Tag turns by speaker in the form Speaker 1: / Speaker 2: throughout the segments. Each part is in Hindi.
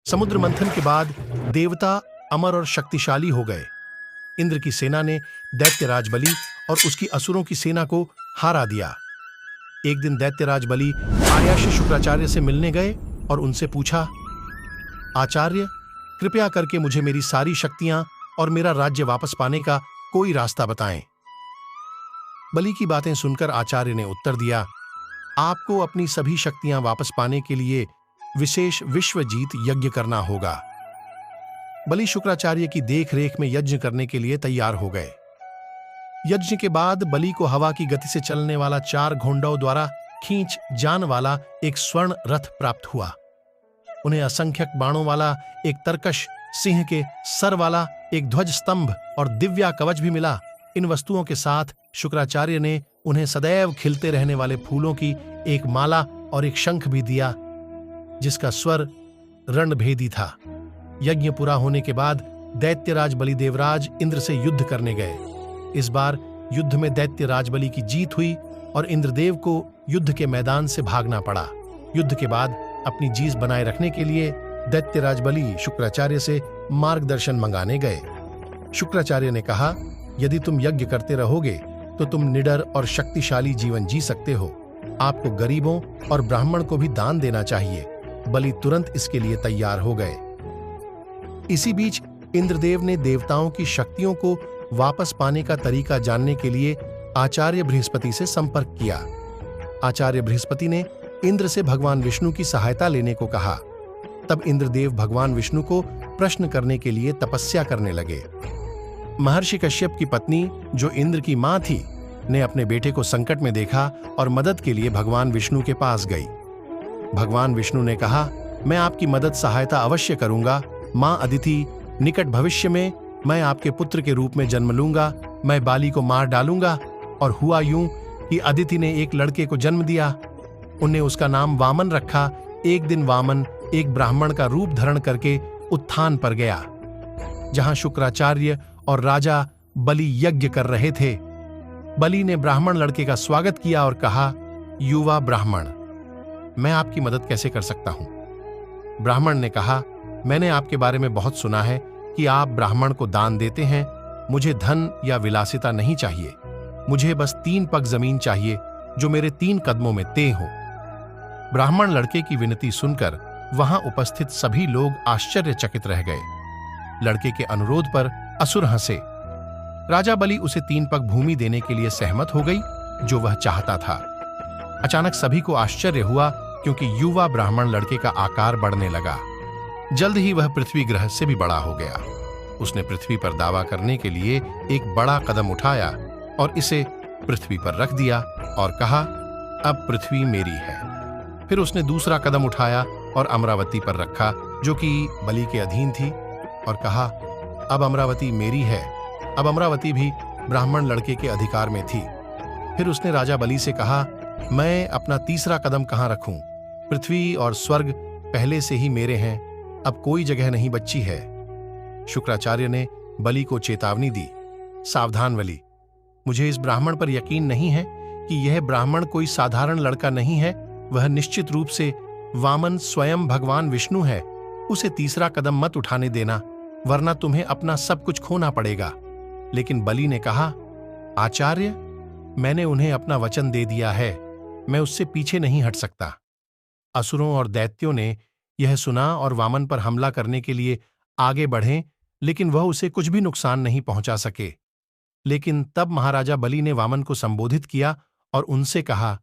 Speaker 1: समुद्र मंथन के बाद देवता अमर और शक्तिशाली हो गए। इंद्र की सेना ने दैत्यराज बलि और उसकी असुरों की सेना को हारा दिया। एक दिन दैत्यराज बलि आर्याश्व शुक्राचार्य से मिलने गए और उनसे पूछा, आचार्य, कृपया करके मुझे मेरी सारी शक्तियां और मेरा राज्य वापस पाने का कोई रास्ता बताएं। बलि की बातें सुनकर आचार्य ने उत्तर दिया, आपको अपनी सभी शक्तियां वापस पाने के लिए विशेष विश्वजीत यज्ञ करना होगा। बलि शुक्राचार्य की देखरेख में यज्ञ करने के लिए तैयार हो गए। यज्ञ के बाद बलि को हवा की गति से चलने वाला 4 घोंडों द्वारा खींच जान वाला एक स्वर्ण रथ प्राप्त हुआ। उन्हें असंख्यक बाणों वाला एक तरकश सिंह के सर वाला एक ध्वज स्तंभ और दिव्या कवच भी मिला। इन वस्तुओं के साथ शुक्राचार्य ने उन्हें सदैव खिलते रहने वाले फूलों की एक माला और एक शंख भी दिया, जिसका स्वर रणभेदी था। यज्ञ पूरा होने के बाद दैत्यराज बलि देवराज इंद्र से युद्ध करने गए। इस बार युद्ध में दैत्यराज बलि की जीत हुई और इंद्रदेव को युद्ध के मैदान से भागना पड़ा। युद्ध के बाद अपनी जीत बनाए रखने के लिए दैत्यराज बलि शुक्राचार्य से मार्गदर्शन मंगाने गए। शुक्राचार्य ने कहा, यदि तुम यज्ञ करते रहोगे तो तुम निडर और शक्तिशाली जीवन जी सकते हो। आपको गरीबों और ब्राह्मण को भी दान देना चाहिए। बलि तुरंत इसके लिए तैयार हो गए। इसी बीच इंद्रदेव ने देवताओं की शक्तियों को वापस पाने का तरीका जानने के लिए आचार्य बृहस्पति से संपर्क किया। आचार्य बृहस्पति ने इंद्र से भगवान विष्णु की सहायता लेने को कहा। तब इंद्रदेव भगवान विष्णु को प्रश्न करने के लिए तपस्या करने लगे। महर्षि कश्यप की पत्नी, जो इंद्र की मां थी, ने अपने बेटे को संकट में देखा और मदद के लिए भगवान विष्णु के पास गई। भगवान विष्णु ने कहा, मैं आपकी मदद सहायता अवश्य करूंगा। मां अदिति, निकट भविष्य में मैं आपके पुत्र के रूप में जन्म लूंगा। मैं बाली को मार डालूंगा। और हुआ यूं कि अदिति ने एक लड़के को जन्म दिया। उन्हें उसका नाम वामन रखा। एक दिन वामन एक ब्राह्मण का रूप धारण करके उत्थान पर गया, जहां शुक्राचार्य और राजा बलि यज्ञ कर रहे थे। बलि ने ब्राह्मण लड़के का स्वागत किया और कहा, युवा ब्राह्मण, मैं आपकी मदद कैसे कर सकता हूं? ब्राह्मण ने कहा, मैंने आपके बारे में बहुत सुना है कि आप ब्राह्मण को दान देते हैं। मुझे धन या विलासिता नहीं चाहिए। मुझे बस 3 पग जमीन चाहिए जो मेरे 3 कदमों में तय हो। ब्राह्मण लड़के की विनती सुनकर वहां उपस्थित सभी लोग आश्चर्यचकित रह गए। लड़के के अनुरोध पर असुर हंसे। राजा बलि उसे 3 पग भूमि देने के लिए सहमत हो गई, जो वह चाहता था। अचानक सभी को आश्चर्य हुआ, क्योंकि युवा ब्राह्मण लड़के का आकार बढ़ने लगा। जल्द ही वह पृथ्वी ग्रह से भी बड़ा हो गया। उसने पृथ्वी पर दावा करने के लिए एक बड़ा कदम उठाया और इसे पृथ्वी पर रख दिया और कहा, अब पृथ्वी मेरी है। फिर उसने दूसरा कदम उठाया और अमरावती पर रखा, जो कि बलि के अधीन थी, और कहा, अब अमरावती मेरी है। अब अमरावती भी ब्राह्मण लड़के के अधिकार में थी। फिर उसने राजा बलि से कहा, मैं अपना तीसरा कदम कहां रखूं? पृथ्वी और स्वर्ग पहले से ही मेरे हैं। अब कोई जगह नहीं बची है। शुक्राचार्य ने बलि को चेतावनी दी, सावधान बलि, मुझे इस ब्राह्मण पर यकीन नहीं है कि यह ब्राह्मण कोई साधारण लड़का नहीं है। वह निश्चित रूप से वामन स्वयं भगवान विष्णु है। उसे तीसरा कदम मत उठाने देना, वरना तुम्हें अपना सब कुछ खोना पड़ेगा। लेकिन बलि ने कहा, आचार्य, मैंने उन्हें अपना वचन दे दिया है। मैं उससे पीछे नहीं हट सकता। असुरों और दैत्यों ने यह सुना और वामन पर हमला करने के लिए आगे बढ़े, लेकिन वह उसे कुछ भी नुकसान नहीं पहुंचा सके। लेकिन तब महाराजा बलि ने वामन को संबोधित किया और उनसे कहा,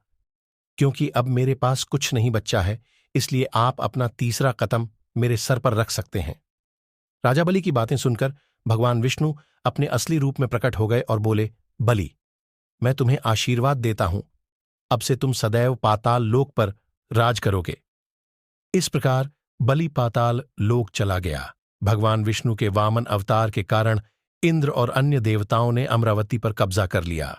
Speaker 1: क्योंकि अब मेरे पास कुछ नहीं बचा है, इसलिए आप अपना तीसरा कदम मेरे सर पर रख सकते हैं। राजा बलि की बातें सुनकर भगवान विष्णु अपने असली रूप में प्रकट हो गए और बोले, बलि, मैं तुम्हें आशीर्वाद देता हूं। अब से तुम सदैव पाताल लोक पर राज करोगे। इस प्रकार बलि पाताल लोक चला गया। भगवान विष्णु के वामन अवतार के कारण इंद्र और अन्य देवताओं ने अमरावती पर कब्जा कर लिया।